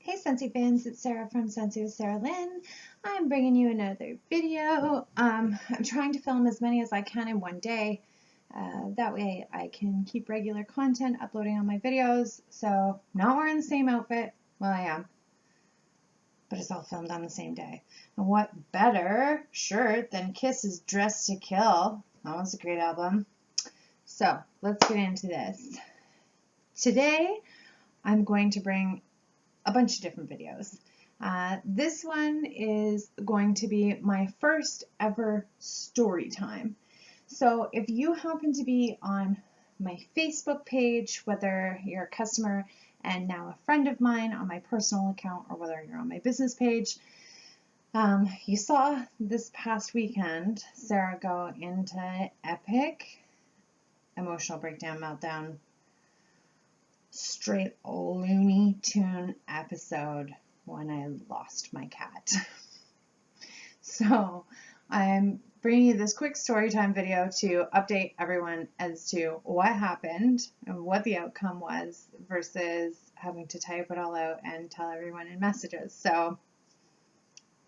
Hey Scentsy fans, it's Sarah from Scentsy with Sarah Lynn. I'm bringing you another video. I'm trying to film as many as I can in one day. That way I can keep regular content uploading on my videos. So not wearing the same outfit. Well, I am. But it's all filmed on the same day. And what better shirt than Kiss's Dress to Kill? That was a great album. So let's get into this. Today I'm going to bring a bunch of different videos. This one is going to be my first ever story time. So if you happen to be on my Facebook page, whether you're a customer and now a friend of mine on my personal account, or whether you're on my business page, you saw this past weekend Sarah go into epic emotional breakdown, meltdown, straight Looney Tune episode when I lost my cat. So I'm bringing you this quick story time video to update everyone as to what happened and what the outcome was versus having to type it all out and tell everyone in messages. So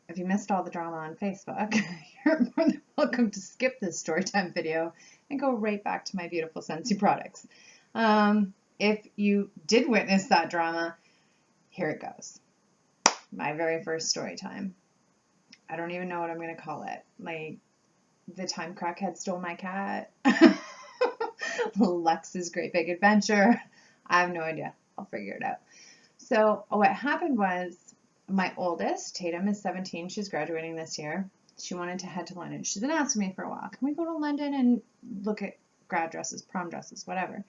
if you missed all the drama on Facebook, you're more than welcome to skip this story time video and go right back to my beautiful Scentsy products. If you did witness that drama, here it goes. My very first story time. I don't even know what I'm going to call it. Like, the time crackhead stole my cat. Lex's great big adventure. I have no idea. I'll figure it out. So what happened was my oldest, Tatum, is 17. She's graduating this year. She wanted to head to London. She's been asking me for a while. Can we go to London and look at grad dresses, prom dresses, whatever?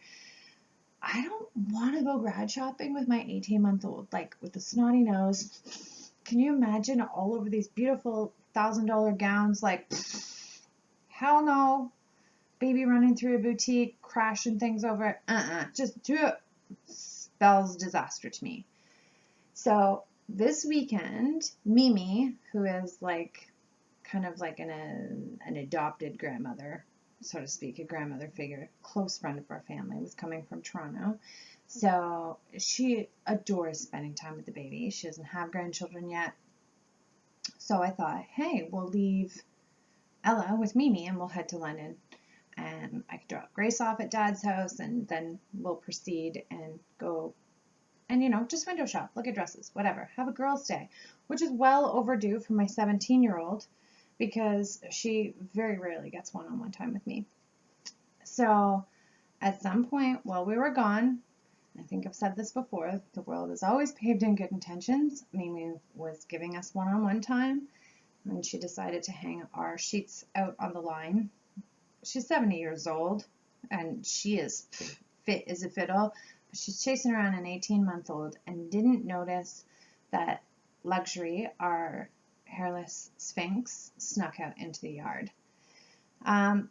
I don't want to go grad shopping with my 18-month-old, like with the snotty nose. Can you imagine all over these beautiful $1,000 gowns? Like, hell no. Baby running through a boutique, crashing things over. Just do it. Spells disaster to me. So this weekend, Mimi, who is like kind of like an adopted grandmother, so to speak, a grandmother figure, close friend of our family, was coming from Toronto. So she adores spending time with the baby. She doesn't have grandchildren yet. So I thought, hey, we'll leave Ella with Mimi and we'll head to London. And I could drop Grace off at Dad's house and then we'll proceed and go and, you know, just window shop, look at dresses, whatever. Have a girls' day, which is well overdue for my 17-year-old. Because she very rarely gets one-on-one time with me. So at some point while we were gone, I think I've said this before, the world is always paved in good intentions. Mimi was giving us one-on-one time, and she decided to hang our sheets out on the line. She's 70 years old, and she is fit as a fiddle, but she's chasing around an 18-month-old and didn't notice that Luxury, our hairless Sphinx, snuck out into the yard.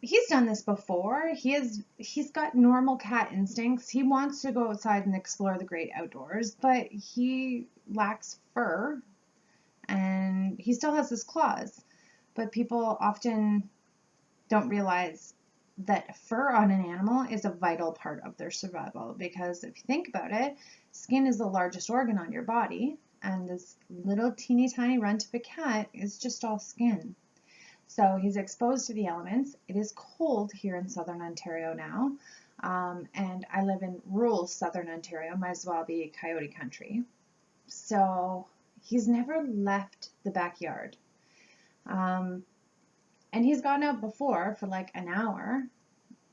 He's done this before. He's got normal cat instincts. He wants to go outside and explore the great outdoors, but he lacks fur and he still has his claws. But people often don't realize that fur on an animal is a vital part of their survival, because if you think about it, skin is the largest organ on your body. And this little teeny tiny runt of a cat is just all skin. So he's exposed to the elements. It is cold here in southern Ontario now. And I live in rural southern Ontario, might as well be coyote country. So he's never left the backyard. And he's gone out before for like an hour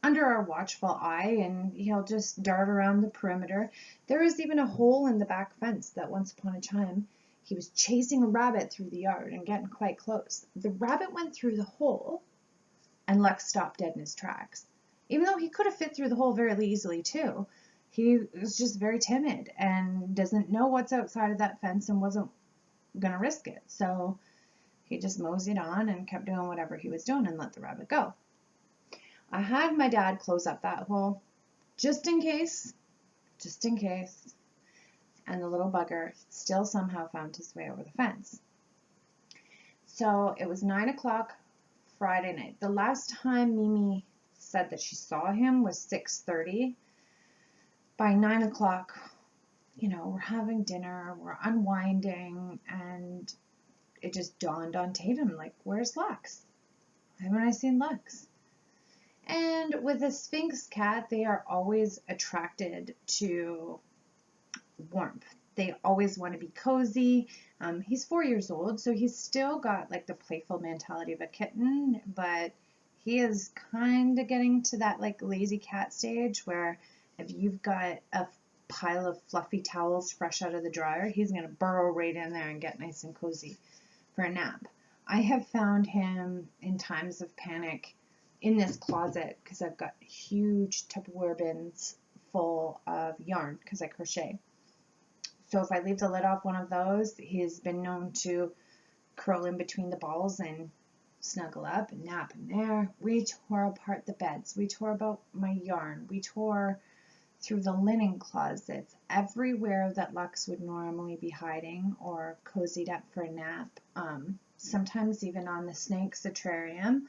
under our watchful eye, and he'll just dart around the perimeter. There is even a hole in the back fence that once upon a time he was chasing a rabbit through the yard and getting quite close. The rabbit went through the hole and Lex stopped dead in his tracks. Even though he could have fit through the hole very easily too, he was just very timid and doesn't know what's outside of that fence and wasn't going to risk it. So he just moseyed on and kept doing whatever he was doing and let the rabbit go. I had my dad close up that hole just in case, and the little bugger still somehow found his way over the fence. So it was 9 o'clock Friday night. The last time Mimi said that she saw him was 6:30. By 9 o'clock, we're having dinner, we're unwinding, and it just dawned on Tatum, like, where's Lux? Why haven't I seen Lux? And with a Sphynx cat, they are always attracted to warmth. They always want to be cozy. He's 4 years old, so he's still got like the playful mentality of a kitten, but he is kind of getting to that like lazy cat stage where if you've got a pile of fluffy towels fresh out of the dryer, he's going to burrow right in there and get nice and cozy for a nap. I have found him in times of panic in this closet because I've got huge Tupperware bins full of yarn because I crochet. So if I leave the lid off one of those, he's been known to curl in between the balls and snuggle up and nap in there. We tore apart the beds. We tore about my yarn. We tore through the linen closets, everywhere that Lux would normally be hiding or cozied up for a nap. Sometimes even on the snake's terrarium,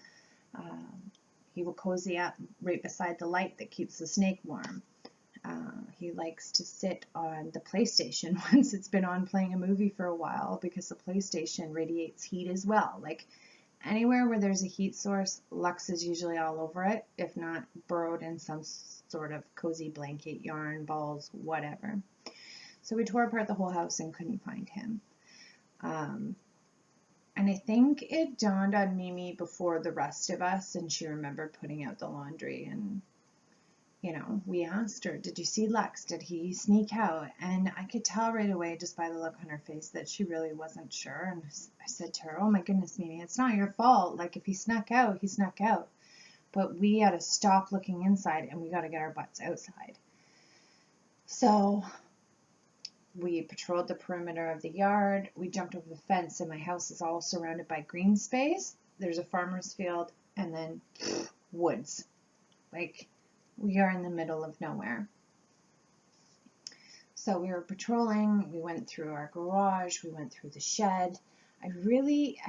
he will cozy up right beside the light that keeps the snake warm. He likes to sit on the PlayStation once it's been on playing a movie for a while because the PlayStation radiates heat as well. Like anywhere where there's a heat source, Lux is usually all over it, if not burrowed in some sort of cozy blanket, yarn, balls, whatever. So we tore apart the whole house and couldn't find him. And I think it dawned on Mimi before the rest of us, and she remembered putting out the laundry. And, we asked her, did you see Lux? Did he sneak out? And I could tell right away just by the look on her face that she really wasn't sure. And I said to her, oh my goodness, Mimi, it's not your fault. Like if he snuck out, he snuck out. But we had to stop looking inside and we got to get our butts outside. So we patrolled the perimeter of the yard. We jumped over the fence, and my house is all surrounded by green space. There's a farmer's field and then woods. Like we are in the middle of nowhere. So we were patrolling. We went through our garage. We went through the shed. I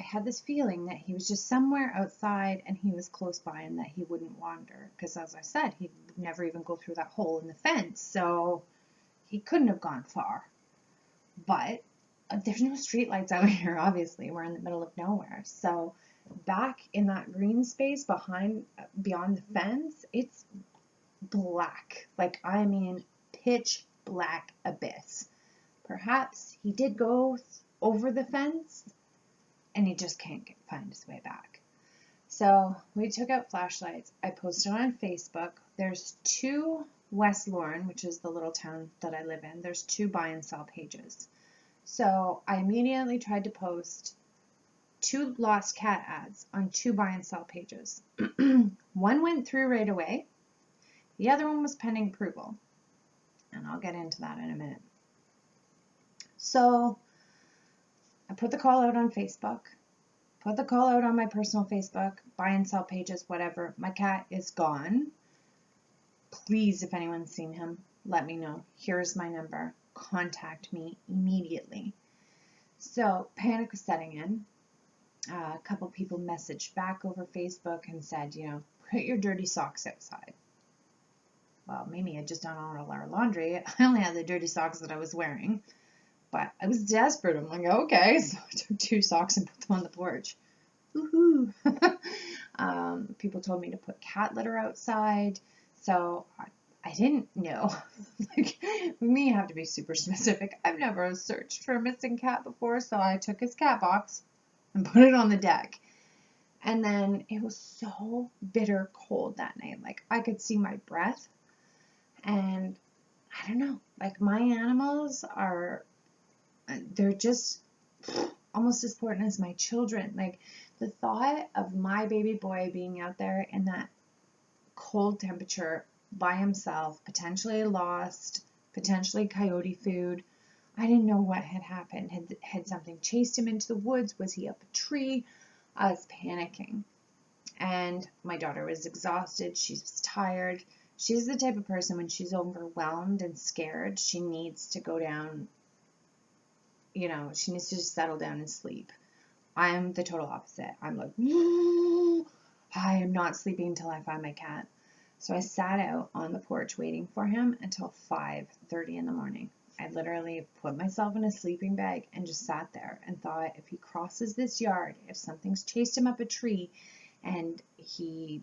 had this feeling that he was just somewhere outside and he was close by and that he wouldn't wander. Because as I said, he'd never even go through that hole in the fence. So he couldn't have gone far. But there's no streetlights out here, obviously. We're in the middle of nowhere. So back in that green space beyond the fence, it's black. Like, I mean, pitch black abyss. Perhaps he did go over the fence and he just can't find his way back. So we took out flashlights. I posted on Facebook. There's 2 West Lorne, which is the little town that I live in. There's 2 buy and sell pages. So I immediately tried to post 2 lost cat ads on 2 buy and sell pages. One went through right away. The other one was pending approval. And I'll get into that in a minute. So I put the call out on Facebook, put the call out on my personal Facebook, buy and sell pages, whatever. My cat is gone. Please, if anyone's seen him, let me know. Here's my number. Contact me immediately. So panic was setting in. A couple people messaged back over Facebook and said, put your dirty socks outside. Well, Mimi had just done all our laundry. I only had the dirty socks that I was wearing. But I was desperate. I'm like, okay. So I took 2 socks and put them on the porch. Woohoo. People told me to put cat litter outside. So I didn't know. Like, me have to be super specific. I've never searched for a missing cat before. So I took his cat box and put it on the deck. And then it was so bitter cold that night. Like, I could see my breath. And I don't know. Like, my animals they're just almost as important as my children. Like, the thought of my baby boy being out there in that cold temperature by himself, potentially lost, potentially coyote food. I didn't know what had happened. Had something chased him into the woods? Was he up a tree? I was panicking. And my daughter was exhausted. She was tired. She's the type of person when she's overwhelmed and scared, she needs to go down. She needs to just settle down and sleep. I'm the total opposite. I'm like, I am not sleeping until I find my cat. So I sat out on the porch waiting for him until 5:30 in the morning. I literally put myself in a sleeping bag and just sat there and thought, if he crosses this yard, if something's chased him up a tree and he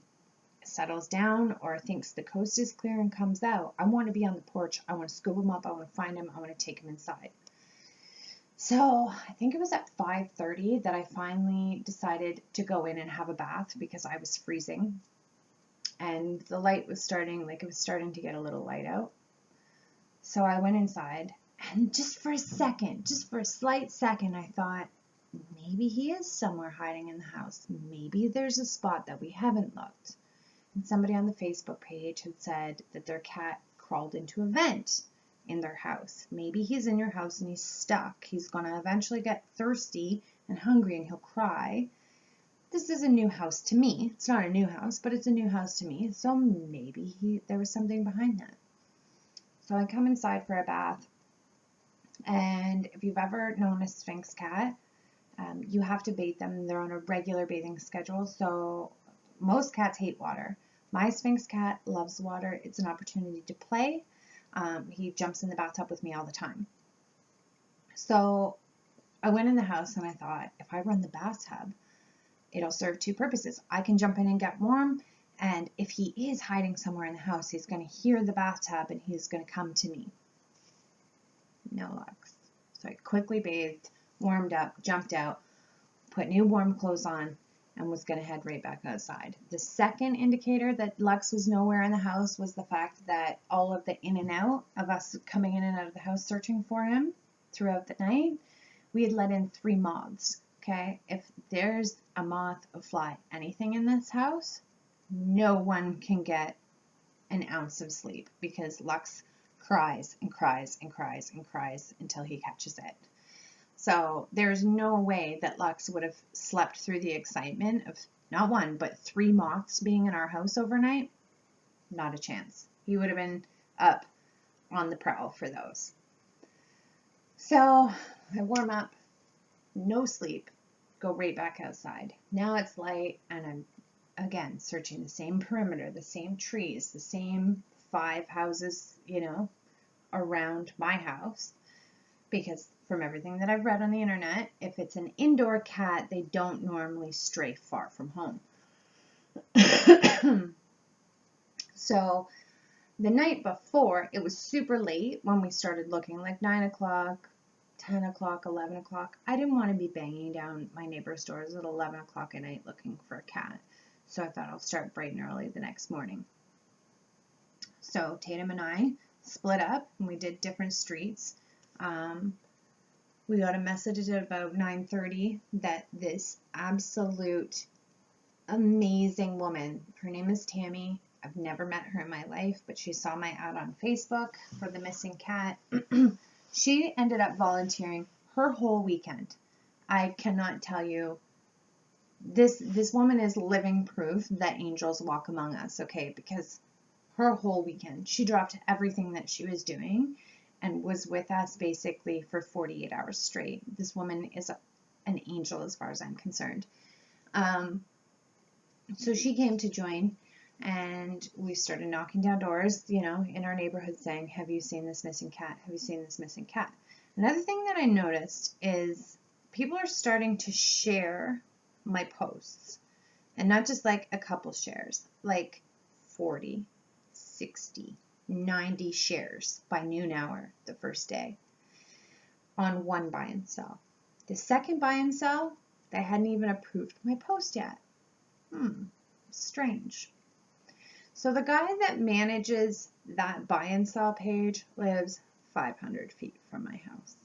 settles down or thinks the coast is clear and comes out, I want to be on the porch. I want to scoop him up. I want to find him. I want to take him inside. So I think it was at 5:30 that I finally decided to go in and have a bath because I was freezing and the light was starting, like it was starting to get a little light out. So I went inside, and just for a second, just for a slight second, I thought, maybe he is somewhere hiding in the house. Maybe there's a spot that we haven't looked. And somebody on the Facebook page had said that their cat crawled into a vent in their house. Maybe he's in your house and he's stuck. He's going to eventually get thirsty and hungry and he'll cry. This is a new house to me. It's not a new house, but it's a new house to me. So maybe there was something behind that. So I come inside for a bath, and if you've ever known a Sphynx cat, you have to bathe them. They're on a regular bathing schedule, so most cats hate water. My Sphynx cat loves water. It's an opportunity to play. He jumps in the bathtub with me all the time. So I went in the house and I thought, if I run the bathtub, it'll serve two purposes. I can jump in and get warm, and if he is hiding somewhere in the house, he's going to hear the bathtub and he's going to come to me. No luck. So I quickly bathed, warmed up, jumped out, put new warm clothes on, and was going to head right back outside. The second indicator that Lux was nowhere in the house was the fact that all of the in and out of us coming in and out of the house searching for him throughout the night, we had let in 3 moths. Okay, if there's a moth, a fly, anything in this house, no one can get an ounce of sleep because Lux cries and cries and cries and cries until he catches it. So there's no way that Lux would have slept through the excitement of not 1, but 3 moths being in our house overnight. Not a chance. He would have been up on the prowl for those. So I warm up, no sleep, go right back outside. Now it's light and I'm again searching the same perimeter, the same trees, the same 5 houses, around my house, because from everything that I've read on the internet, if it's an indoor cat, they don't normally stray far from home. So the night before, it was super late when we started looking, like 9 o'clock, 10 o'clock, 11 o'clock. I didn't want to be banging down my neighbor's doors at 11 o'clock at night looking for a cat. So I thought I'll start bright and early the next morning. So Tatum and I split up and we did different streets. We got a message at about 9:30 that this absolute amazing woman, her name is Tammy. I've never met her in my life, but she saw my ad on Facebook for the missing cat. She ended up volunteering her whole weekend. I cannot tell you, this woman is living proof that angels walk among us, okay? Because her whole weekend, she dropped everything that she was doing and was with us basically for 48 hours straight. This woman is an angel as far as I'm concerned. So she came to join, and we started knocking down doors, in our neighborhood saying, have you seen this missing cat? Have you seen this missing cat? Another thing that I noticed is people are starting to share my posts, and not just like a couple shares, like 40, 60, 90 shares by noon hour the first day on one buy and sell. The second buy and sell, they hadn't even approved my post yet. Strange. So the guy that manages that buy and sell page lives 500 feet from my house.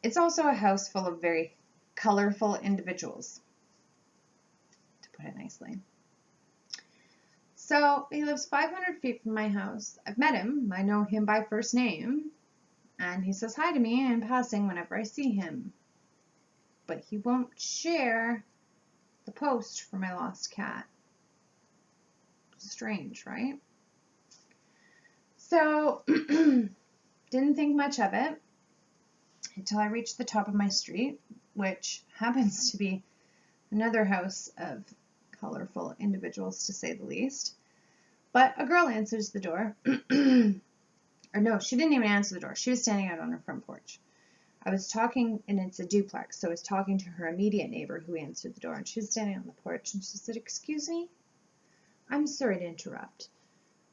It's also a house full of very colorful individuals, to put it nicely. So he lives 500 feet from my house. I've met him. I know him by first name. And he says hi to me in passing whenever I see him. But he won't share the post for my lost cat. Strange, right? So, didn't think much of it until I reached the top of my street, which happens to be another house of colorful individuals, to say the least. But a girl answers the door. Or no, she didn't even answer the door. She was standing out on her front porch. I was talking, and it's a duplex, so I was talking to her immediate neighbor who answered the door, and she was standing on the porch, and she said, "Excuse me, I'm sorry to interrupt.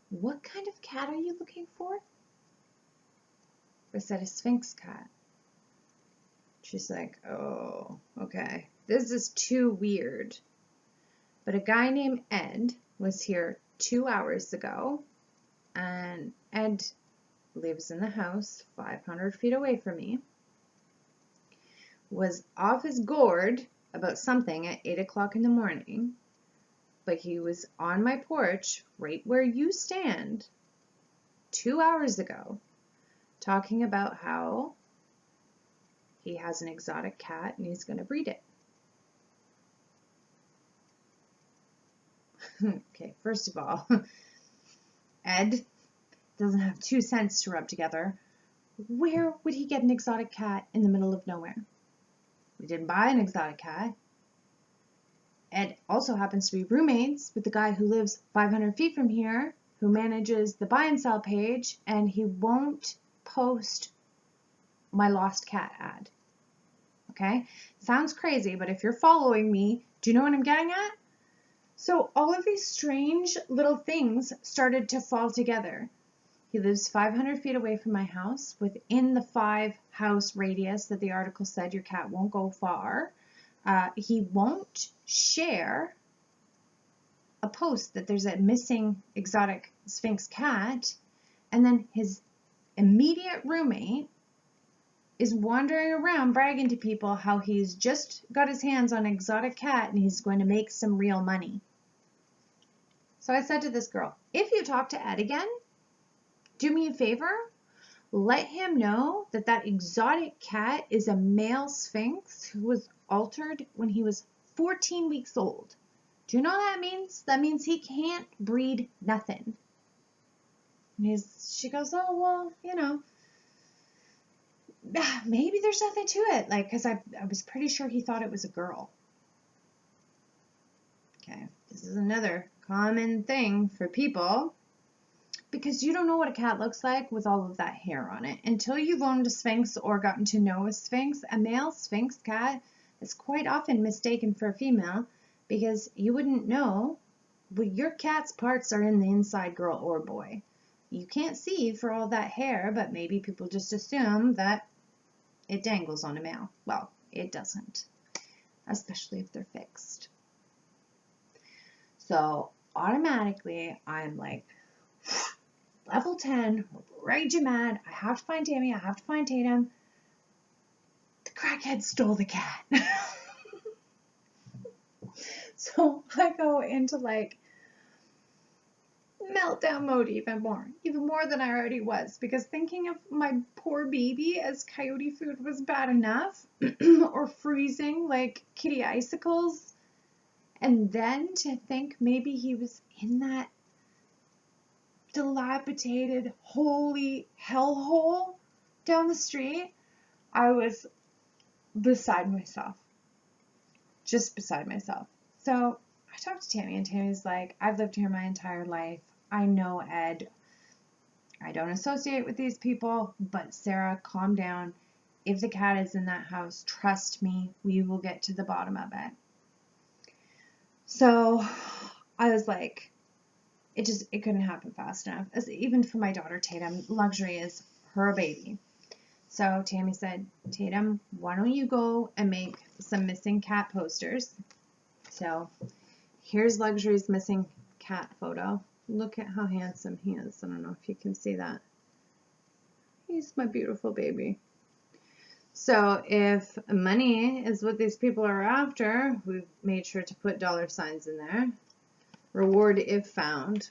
What kind of cat are you looking for?" I said, "A Sphinx cat." She's like, "Oh, okay. This is too weird. But a guy named Ed was here 2 hours ago, and Ed lives in the house 500 feet away from me, was off his gourd about something at 8 o'clock in the morning, but he was on my porch right where you stand 2 hours ago talking about how he has an exotic cat and he's going to breed it." Okay, first of all, Ed doesn't have 2 cents to rub together. Where would he get an exotic cat in the middle of nowhere? We didn't buy an exotic cat. Ed also happens to be roommates with the guy who lives 500 feet from here, who manages the buy and sell page, and he won't post my lost cat ad. Okay? Sounds crazy, but if you're following me, do you know what I'm getting at? So all of these strange little things started to fall together. He lives 500 feet away from my house, within the 5-house radius that the article said your cat won't go far. He won't share a post that there's a missing exotic Sphinx cat. And then his immediate roommate is wandering around bragging to people how he's just got his hands on an exotic cat and he's going to make some real money. So I said to this girl, if you talk to Ed again, do me a favor, let him know that that exotic cat is a male Sphinx who was altered when he was 14 weeks old. Do you know what that means? That means he can't breed nothing. And she goes, "Oh, well, you know, maybe there's nothing to it." Like, because I was pretty sure he thought it was a girl. Okay, this is another common thing for people, because you don't know what a cat looks like with all of that hair on it. Until you've owned a Sphinx or gotten to know a Sphinx, a male Sphinx cat is quite often mistaken for a female, because you wouldn't know. Well, your cat's parts are in the inside, girl or boy. You can't see for all that hair, but maybe people just assume that it dangles on a male. Well, it doesn't, especially if they're fixed. So automatically, I'm like, level 10, raging mad. I have to find Tammy. I have to find Tatum. The crackhead stole the cat. So I go into like meltdown mode even more than I already was, because thinking of my poor baby as coyote food was bad enough, or freezing like kitty icicles, and then to think maybe he was in that dilapidated holy hellhole down the street, I was beside myself, just beside myself. So I talked to Tammy, and Tammy's like, "I've lived here my entire life. I know Ed. I don't associate with these people, but Sarah, calm down. If the cat is in that house, trust me, we will get to the bottom of it." So I was like, it couldn't happen fast enough. Even for my daughter Tatum, luxury is her baby. So Tammy said, "Tatum, why don't you go and make some missing cat posters?" So here's Luxury's missing cat photo. Look at how handsome he is. I don't know if you can see that. He's my beautiful baby. So if money is what these people are after, we've made sure to put $signs in there. Reward if found.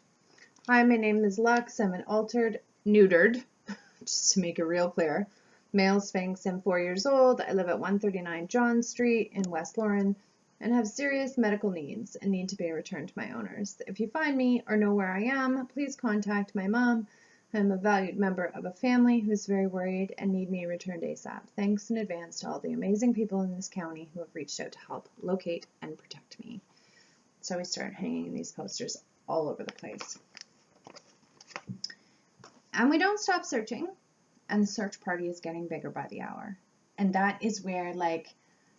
Hi, my name is Lux. I'm an neutered, just to make it real clear, male Sphinx. I'm 4 years old. I live at 139 John Street in West Lauren and have serious medical needs and need to be returned to my owners. If you find me or know where I am, please contact my mom. I'm a valued member of a family who's very worried and need me returned ASAP. Thanks in advance to all the amazing people in this county who have reached out to help locate and protect me. So we started hanging these posters all over the place. And we don't stop searching, and the search party is getting bigger by the hour. And that is where, like,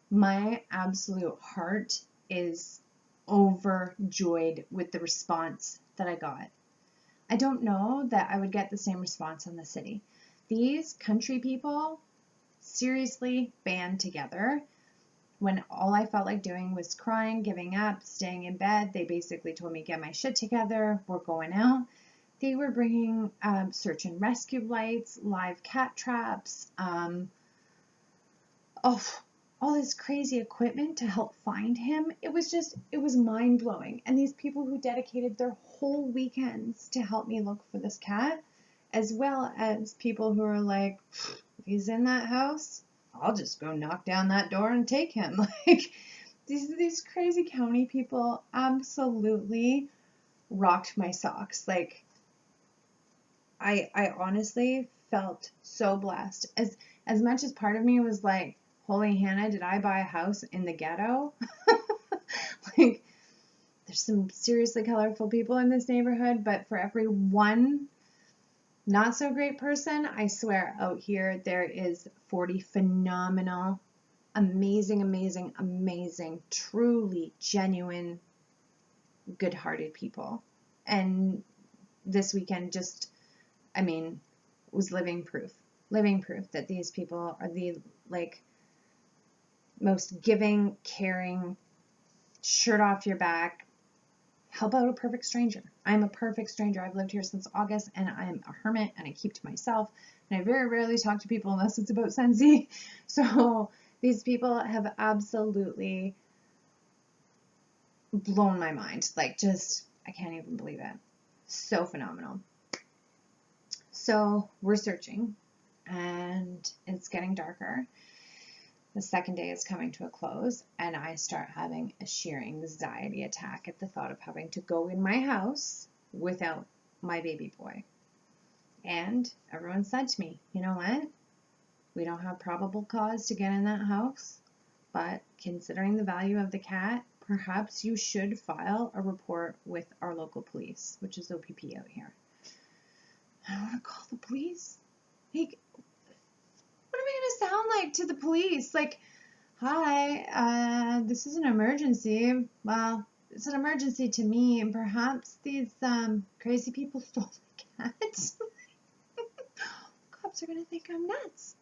my absolute heart is overjoyed with the response that I got. I don't know that I would get the same response in the city. These country people seriously band together. When all I felt like doing was crying, giving up, staying in bed, they basically told me, get my shit together, we're going out. They were bringing search and rescue lights, live cat traps, all this crazy equipment to help find him. It was mind blowing. And these people who dedicated their whole weekends to help me look for this cat, as well as people who are like, if he's in that house, I'll just go knock down that door and take him. Like, these crazy county people absolutely rocked my socks. Like, I honestly felt so blessed. As much as part of me was like, holy Hannah, did I buy a house in the ghetto? Like, there's some seriously colorful people in this neighborhood, but for every one not so great person, I swear out here, there is 40 phenomenal, amazing, truly genuine, good-hearted people. And this weekend just, was living proof that these people are the, like, most giving, caring, shirt off your back, help out a perfect stranger. I'm a perfect stranger. I've lived here since August, and I'm a hermit, and I keep to myself, and I very rarely talk to people unless it's about Sensi. So these people have absolutely blown my mind. Like, just, I can't even believe it. So phenomenal. So we're searching, and it's getting darker. The second day is coming to a close, and I start having a sheer anxiety attack at the thought of having to go in my house without my baby boy. And everyone said to me, you know what? We don't have probable cause to get in that house, but considering the value of the cat, perhaps you should file a report with our local police, which is OPP out here. I don't want to call the police. Like, what am I going to sound like to the police? Like, hi, this is an emergency. Well, it's an emergency to me, and perhaps these crazy people stole my cat. Cops are going to think I'm nuts.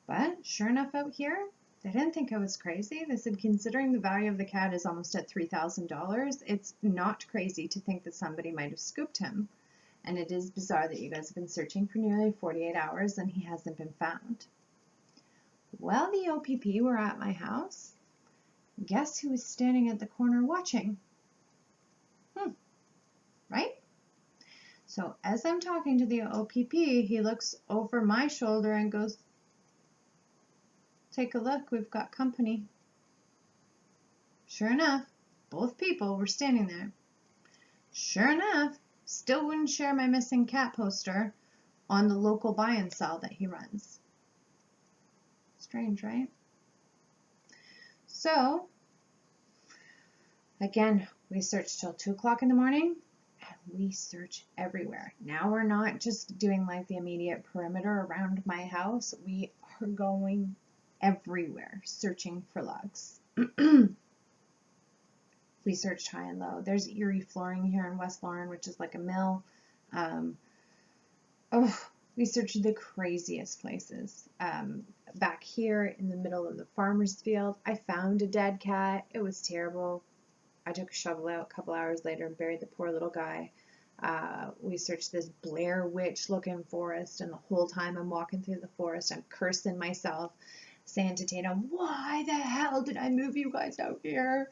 But sure enough out here, they didn't think I was crazy. They said, considering the value of the cat is almost at $3,000, it's not crazy to think that somebody might have scooped him. And it is bizarre that you guys have been searching for nearly 48 hours and he hasn't been found. Well, the OPP were at my house. Guess who was standing at the corner watching? Right? So as I'm talking to the OPP, he looks over my shoulder and goes, take a look, we've got company. Sure enough, both people were standing there. Sure enough, still wouldn't share my missing cat poster on the local buy and sell that he runs. Strange, right? So, again, we searched till 2 o'clock in the morning, and we search everywhere. Now we're not just doing like the immediate perimeter around my house. We are going everywhere searching for lugs. We searched high and low. There's Erie Flooring here in West Lauren, which is like a mill. We searched the craziest places. Back here in the middle of the farmer's field, I found a dead cat. It was terrible. I took a shovel out a couple hours later and buried the poor little guy. We searched this Blair Witch looking forest, and the whole time I'm walking through the forest, I'm cursing myself, saying to Tatum, why the hell did I move you guys out here?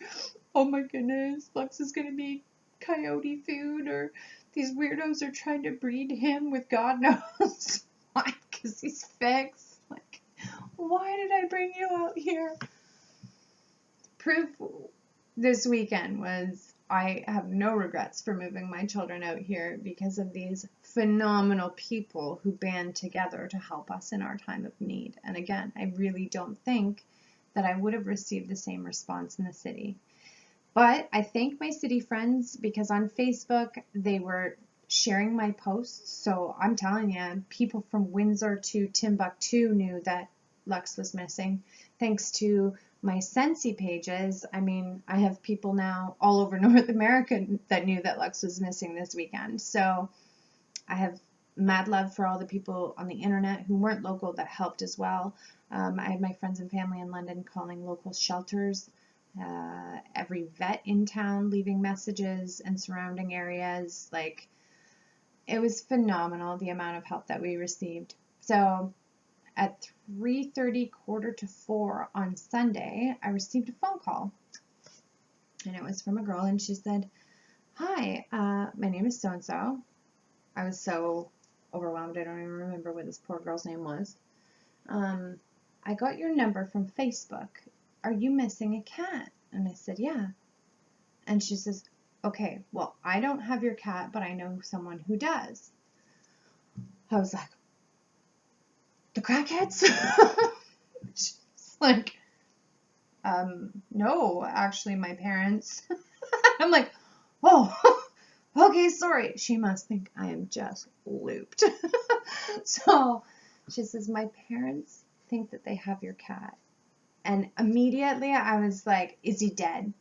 Oh my goodness, Lux is going to be coyote food, or these weirdos are trying to breed him with God knows why, because he's fixed. Like, why did I bring you out here? Proof this weekend was I have no regrets for moving my children out here because of these phenomenal people who band together to help us in our time of need. And again, I really don't think that I would have received the same response in the city. But I thank my city friends because on Facebook, they were sharing my posts. So I'm telling you, people from Windsor to Timbuktu knew that Lux was missing. Thanks to my Scentsy pages, I mean, I have people now all over North America that knew that Lux was missing this weekend. So I have mad love for all the people on the internet who weren't local that helped as well. I had my friends and family in London calling local shelters, every vet in town leaving messages and surrounding areas. Like, it was phenomenal, the amount of help that we received. So at 3:30, quarter to 4 on Sunday, I received a phone call, and it was from a girl, and she said, "Hi, my name is so-and-so." I was so overwhelmed, I don't even remember what this poor girl's name was. "I got your number from Facebook. Are you missing a cat?" And I said, "Yeah." And she says, "Okay, well, I don't have your cat, but I know someone who does." I was like, "The crackheads?" She's like, "No, actually, my parents." I'm like, "Oh, okay, sorry." She must think I am just looped. So she says, "My parents think that they have your cat." And immediately I was like, "Is he dead?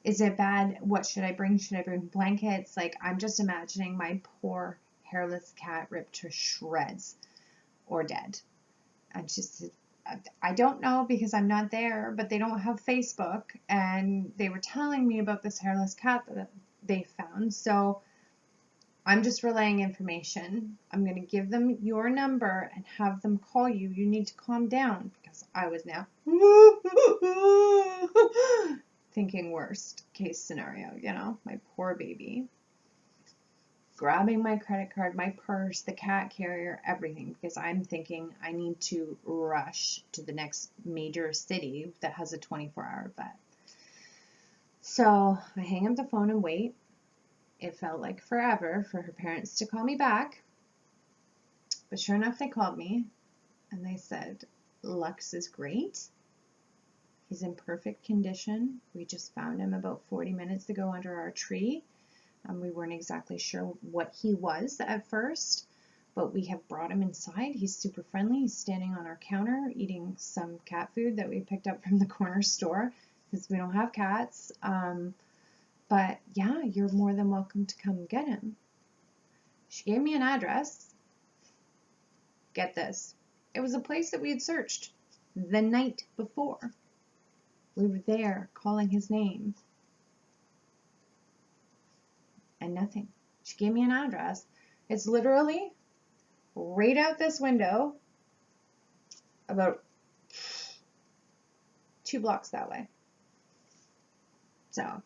Is it bad? What should I bring? Should I bring blankets?" Like, I'm just imagining my poor hairless cat ripped to shreds or dead. And she said, "I don't know because I'm not there, but they don't have Facebook, and they were telling me about this hairless cat that they found. So I'm just relaying information. I'm going to give them your number and have them call you. You need to calm down," because I was now thinking worst case scenario, you know, my poor baby. Grabbing my credit card, my purse, the cat carrier, everything, because I'm thinking I need to rush to the next major city that has a 24-hour vet. So I hang up the phone and wait. It felt like forever for her parents to call me back. But sure enough, they called me and they said, "Lux is great. He's in perfect condition. We just found him about 40 minutes ago under our tree. We weren't exactly sure what he was at first, but we have brought him inside. He's super friendly. He's standing on our counter eating some cat food that we picked up from the corner store because we don't have cats. But yeah, you're more than welcome to come get him." She gave me an address. Get this. It was a place that we had searched the night before. We were there calling his name. And nothing. She gave me an address. It's literally right out this window, about 2 blocks that way. So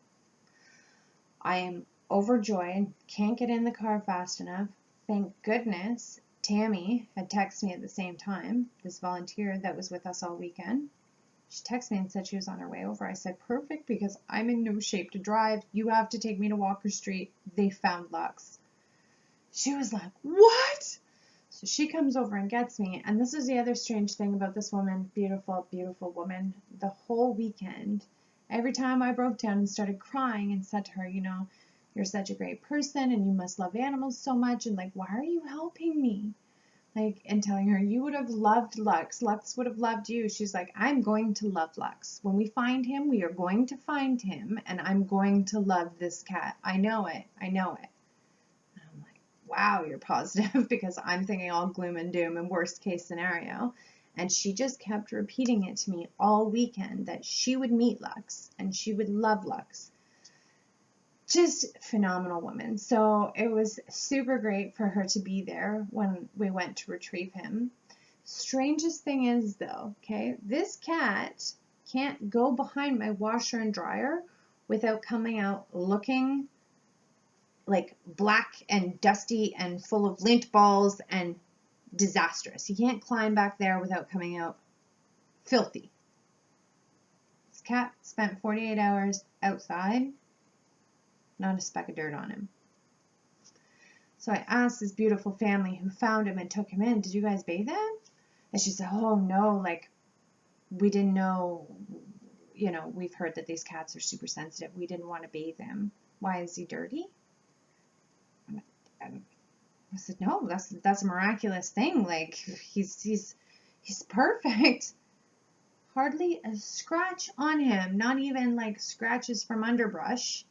I am overjoyed. Can't get in the car fast enough. Thank goodness Tammy had texted me at the same time, this volunteer that was with us all weekend. She texted me and said she was on her way over. I said, "Perfect, because I'm in no shape to drive. You have to take me to Walker Street. They found Lux." She was like, "What?" So she comes over and gets me. And this is the other strange thing about this woman, beautiful, beautiful woman. The whole weekend, every time I broke down and started crying and said to her, "You know, you're such a great person and you must love animals so much. And like, why are you helping me?" Like, and telling her, "You would have loved Lux. Lux would have loved you." She's like, "I'm going to love Lux. When we find him, we are going to find him, and I'm going to love this cat. I know it. I know it." And I'm like, wow, you're positive, because I'm thinking all gloom and doom and worst case scenario. And she just kept repeating it to me all weekend that she would meet Lux and she would love Lux. Just phenomenal woman. So it was super great for her to be there when we went to retrieve him. Strangest thing is, though, okay, this cat can't go behind my washer and dryer without coming out looking like black and dusty and full of lint balls and disastrous. He can't climb back there without coming out filthy. This cat spent 48 hours outside. Not a speck of dirt on him. So I asked this beautiful family who found him and took him in, "Did you guys bathe him?" And she said, "Oh no, like, we didn't know, you know, we've heard that these cats are super sensitive. We didn't want to bathe him." "Why, is he dirty?" And I said, no, that's a miraculous thing. Like, he's perfect. Hardly a scratch on him, not even like scratches from underbrush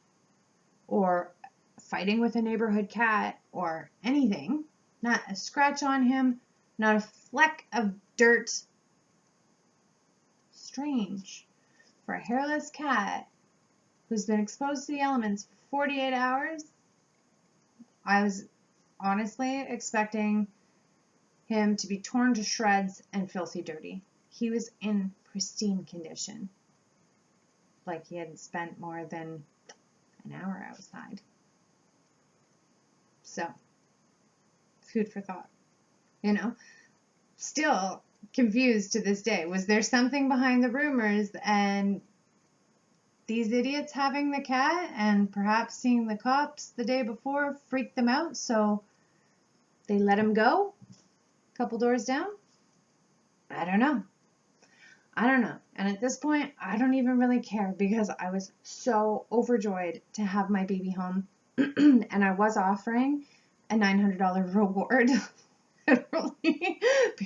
or fighting with a neighborhood cat or anything. Not a scratch on him, not a fleck of dirt. Strange for a hairless cat who's been exposed to the elements for 48 hours. I was honestly expecting him to be torn to shreds and filthy dirty. He was in pristine condition, like he hadn't spent more than an hour outside. So, food for thought. You know, still confused to this day. Was there something behind the rumors and these idiots having the cat and perhaps seeing the cops the day before freaked them out, so they let him go a couple doors down? I don't know. And at this point, I don't even really care because I was so overjoyed to have my baby home. And I was offering a $900 reward literally,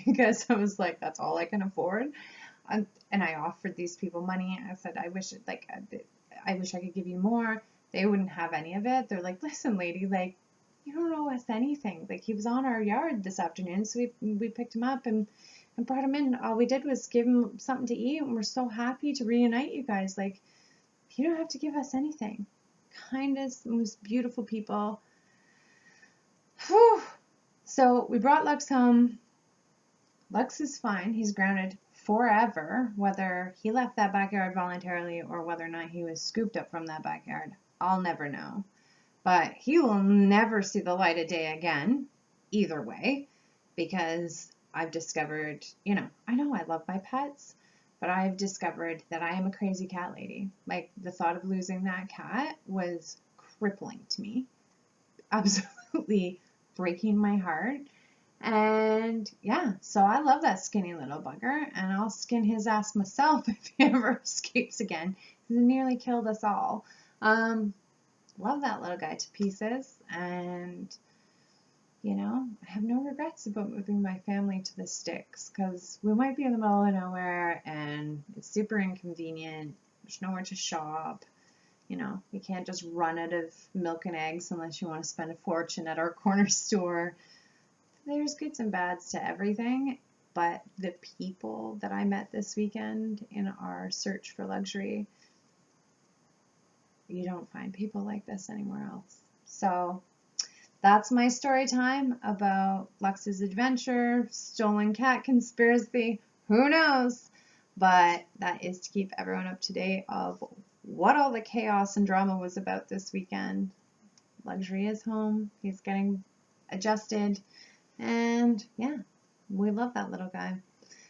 because I was like, that's all I can afford. And I offered these people money. I said, I wish I could give you more. They wouldn't have any of it. They're like, listen, lady, like, you don't owe us anything. Like, he was on our yard this afternoon, so we picked him up and brought him in. All we did was give him something to eat, and we're so happy to reunite you guys. Like, you don't have to give us anything. Kindest, most beautiful people. Whew. So we brought Lux home. Lux is fine. He's grounded forever, whether he left that backyard voluntarily or whether or not he was scooped up from that backyard. I'll never know. But he will never see the light of day again, either way, because I've discovered, I know I love my pets, but I've discovered that I am a crazy cat lady. Like, the thought of losing that cat was crippling to me. Absolutely breaking my heart. And yeah, so I love that skinny little bugger, and I'll skin his ass myself if he ever escapes again. He nearly killed us all. Love that little guy to pieces, and I have no regrets about moving my family to the sticks, because we might be in the middle of nowhere and it's super inconvenient. There's nowhere to shop. You can't just run out of milk and eggs unless you want to spend a fortune at our corner store. There's goods and bads to everything, but the people that I met this weekend in our search for luxury, you don't find people like this anywhere else. So that's my story time about Lux's adventure, stolen cat conspiracy, who knows? But that is to keep everyone up to date of what all the chaos and drama was about this weekend. Luxury is home. He's getting adjusted. And yeah, we love that little guy.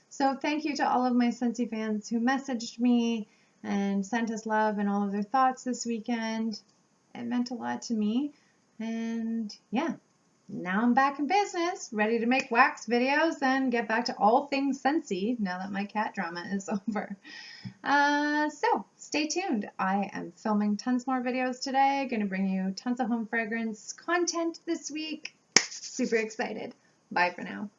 So thank you to all of my Scentsy fans who messaged me and sent us love and all of their thoughts this weekend. It meant a lot to me. And yeah, now I'm back in business, ready to make wax videos and get back to all things Scentsy now that my cat drama is over. So stay tuned. I am filming tons more videos today. Going to bring you tons of home fragrance content this week. Super excited. Bye for now.